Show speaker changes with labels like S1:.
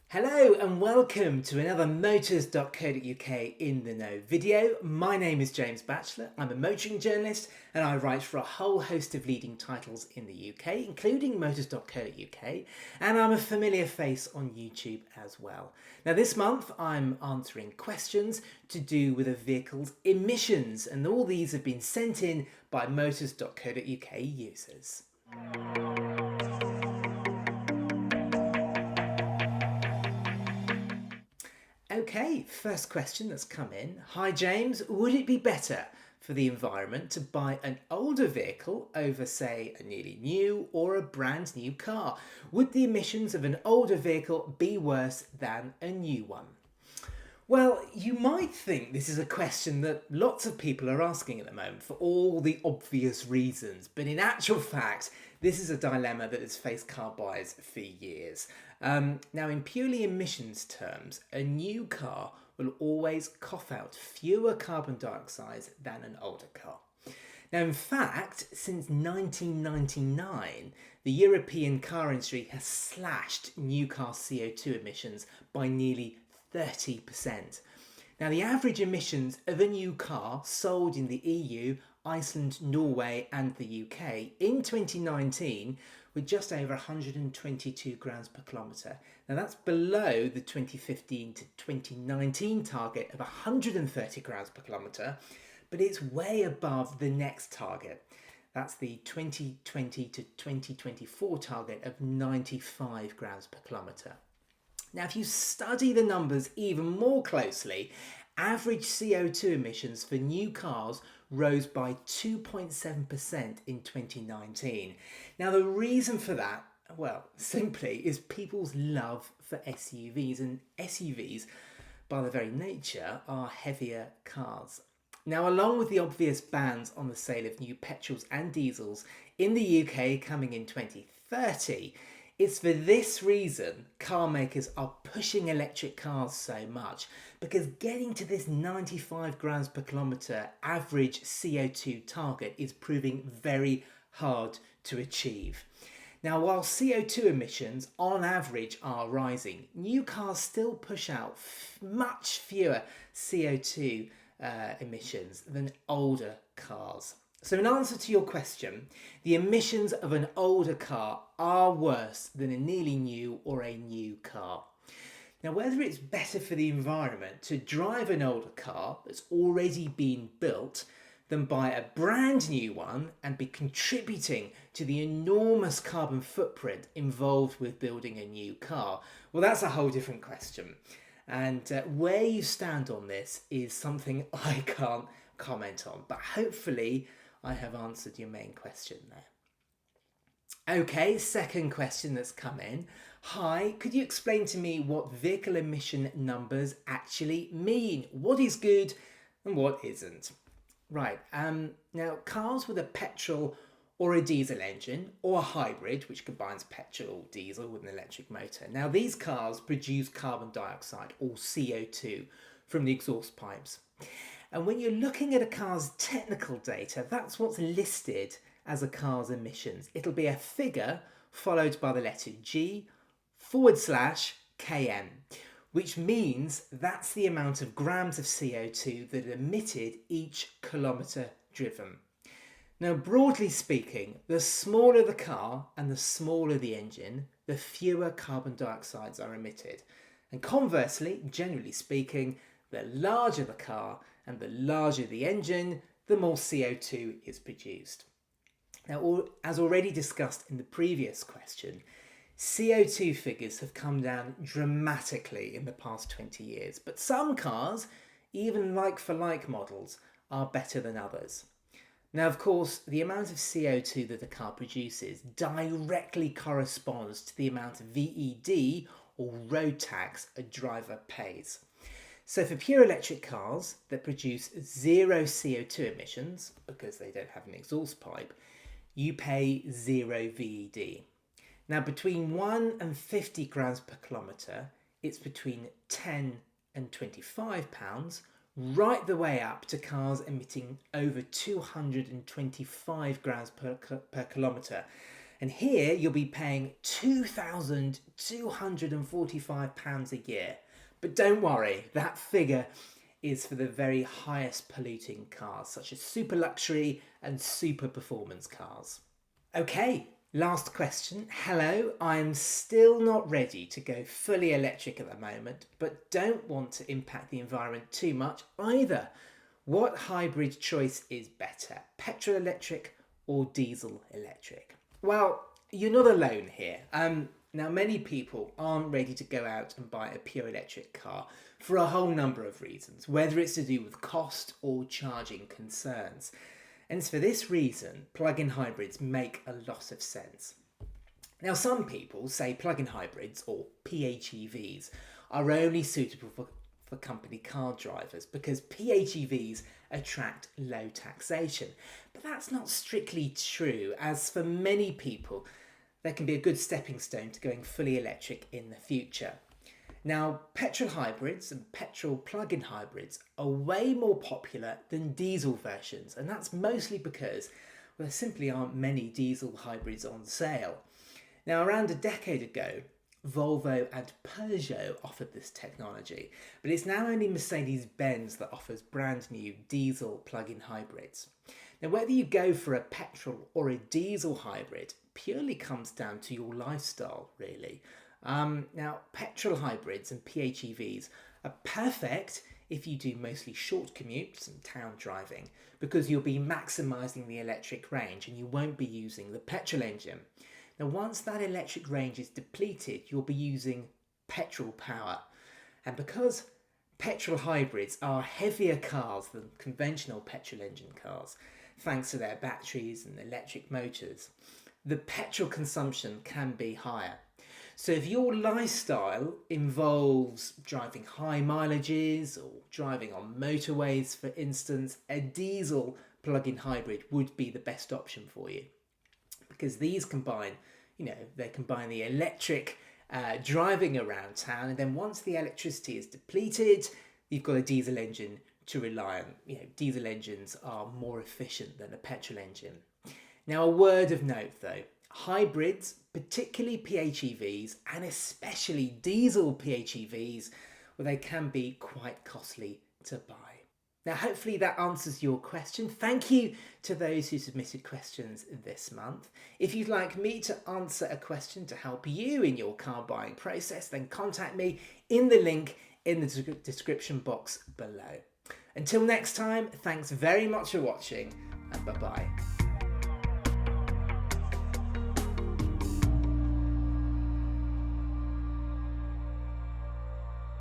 S1: Hello and welcome to another Motors.co.uk In the Know video. My name is James Batchelor, I'm a motoring journalist and I write for a whole host of leading titles in the UK, including Motors.co.uk, and I'm a familiar face on YouTube as well. Now this month I'm answering questions to do with a vehicle's emissions, and all these have been sent in by Motors.co.uk users. Okay, first question that's come in. Hi James, would it be better for the environment to buy an older vehicle over, say, a nearly new or a brand new car? Would the emissions of an older vehicle be worse than a new one? Well, you might think this is a question that lots of people are asking at the moment for all the obvious reasons, but in actual fact, this is a dilemma that has faced car buyers for years. Now, in purely emissions terms, a new car will always cough out fewer carbon dioxide than an older car. Now, in fact, since 1999, the European car industry has slashed new car CO2 emissions by nearly 30%. Now, the average emissions of a new car sold in the EU, Iceland, Norway, and the UK in 2019 were just over 122 grams per kilometre. Now, that's below the 2015 to 2019 target of 130 grams per kilometre, but it's way above the next target. That's the 2020 to 2024 target of 95 grams per kilometre. Now, if you study the numbers even more closely, average CO2 emissions for new cars rose by 2.7% in 2019. Now, the reason for that, well, simply is people's love for SUVs, and SUVs, by their very nature, are heavier cars. Now, along with the obvious bans on the sale of new petrols and diesels in the UK coming in 2030, it's for this reason car makers are pushing electric cars so much, because getting to this 95 grams per kilometre average CO2 target is proving very hard to achieve. Now, while CO2 emissions on average are rising, new cars still push out much fewer CO2 emissions than older cars. So in answer to your question, the emissions of an older car are worse than a nearly new or a new car. Now, whether it's better for the environment to drive an older car that's already been built than buy a brand new one and be contributing to the enormous carbon footprint involved with building a new car, well, that's a whole different question. And where you stand on this is something I can't comment on, but hopefully I have answered your main question there. Okay, second question that's come in. Hi, could you explain to me what vehicle emission numbers actually mean? What is good and what isn't? Right, now cars with a petrol or a diesel engine, or a hybrid which combines petrol or diesel with an electric motor. Now, these cars produce carbon dioxide, or CO2, from the exhaust pipes. And when you're looking at a car's technical data, that's what's listed as a car's emissions. It'll be a figure followed by the letter G/km, which means that's the amount of grams of CO2 that are emitted each kilometre driven. Now, broadly speaking, the smaller the car and the smaller the engine, the fewer carbon dioxides are emitted. And conversely, generally speaking, the larger the car and the larger the engine, the more CO2 is produced. Now, as already discussed in the previous question, CO2 figures have come down dramatically in the past 20 years, but some cars, even like-for-like models, are better than others. Now, of course, the amount of CO2 that a car produces directly corresponds to the amount of VED, or road tax, a driver pays. So for pure electric cars that produce zero CO2 emissions, because they don't have an exhaust pipe, you pay zero VED. Now, between 1 and 50 grams per kilometre, it's between 10 and £25, right the way up to cars emitting over 225 grams per kilometre. And here you'll be paying £2,245 a year. But don't worry, that figure is for the very highest polluting cars, such as super luxury and super performance cars. Okay, last question. Hello, I'm still not ready to go fully electric at the moment, but don't want to impact the environment too much either. What hybrid choice is better, petrol electric or diesel electric? Well, you're not alone here. Now, many people aren't ready to go out and buy a pure electric car for a whole number of reasons, whether it's to do with cost or charging concerns. And it's for this reason plug-in hybrids make a lot of sense. Now, some people say plug-in hybrids, or PHEVs, are only suitable for company car drivers because PHEVs attract low taxation. But that's not strictly true, as for many people, there can be a good stepping stone to going fully electric in the future. Now, petrol hybrids and petrol plug-in hybrids are way more popular than diesel versions, and that's mostly because there simply aren't many diesel hybrids on sale. Now, around a decade ago, Volvo and Peugeot offered this technology, but it's now only Mercedes-Benz that offers brand new diesel plug-in hybrids. Now, whether you go for a petrol or a diesel hybrid purely comes down to your lifestyle, really. Now, petrol hybrids and PHEVs are perfect if you do mostly short commutes and town driving, because you'll be maximising the electric range and you won't be using the petrol engine. Now, once that electric range is depleted, you'll be using petrol power. And because petrol hybrids are heavier cars than conventional petrol engine cars, thanks to their batteries and electric motors, the petrol consumption can be higher. So if your lifestyle involves driving high mileages or driving on motorways, for instance, a diesel plug-in hybrid would be the best option for you, because these combine, they combine the electric driving around town, and then once the electricity is depleted, you've got a diesel engine to rely on. Diesel engines are more efficient than a petrol engine. Now, a word of note though, hybrids, particularly PHEVs and especially diesel PHEVs, well, they can be quite costly to buy. Now, hopefully that answers your question. Thank you to those who submitted questions this month. If you'd like me to answer a question to help you in your car buying process, then contact me in the link in the description box below. Until next time, thanks very much for watching, and bye-bye.